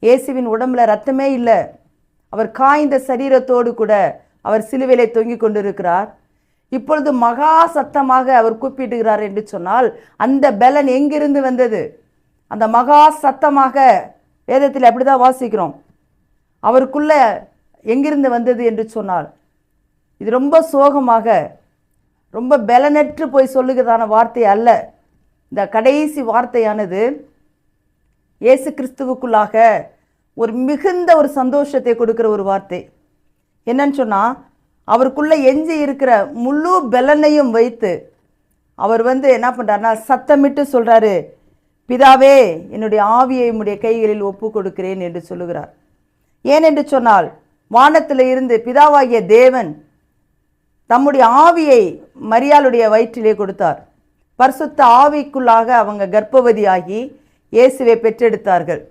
இயேசுவின் உடம்புல ரத்தமே இல்லை. அவர் காய்ந்த சரீரத்தோடு கூட அவர் சிலுவையிலே தொங்கிக் கொண்டிருக்கிறார். இப்பொழுது மகா சத்தமாக அவர் கூப்பிடுகிறார் என்று சொன்னால் அந்த பலன் எங்கிருந்து வந்தது? அந்த மகா சத்தமாக வேதத்தில் அப்படிதான் வாசிக்கிறோம். அவருக்குள்ள எங்கிருந்து வந்தது என்று சொன்னால் இது ரொம்ப சோகமாக, ரொம்ப பலனற்று போய் சொல்லுகிறதான வார்த்தை அல்ல. இந்த கடைசி வார்த்தையானது இயேசு கிறிஸ்துவுக்குள்ளாக ஒரு மிகுந்த ஒரு சந்தோஷத்தை கொடுக்கிற ஒரு வார்த்தை. என்னன்னு சொன்னால், அவருக்குள்ளே எஞ்சி இருக்கிற முழு பலனையும் வைத்து அவர் என்ன பண்ணுறாருனா சத்தமிட்டு சொல்கிறாரு, பிதாவே என்னுடைய ஆவியை உம்முடைய கைகளில் ஒப்பு கொடுக்கிறேன் என்று சொல்லுகிறார். ஏனென்று சொன்னால், வானத்தில் இருந்து பிதாவாகிய தேவன் தம்முடைய ஆவியை மரியாளுடைய வயிற்றிலே கொடுத்தார். பரிசுத்த ஆவிக்குள்ளாக அவங்க கர்ப்பவதியாகி இயேசுவை பெற்றெடுத்தார்கள்.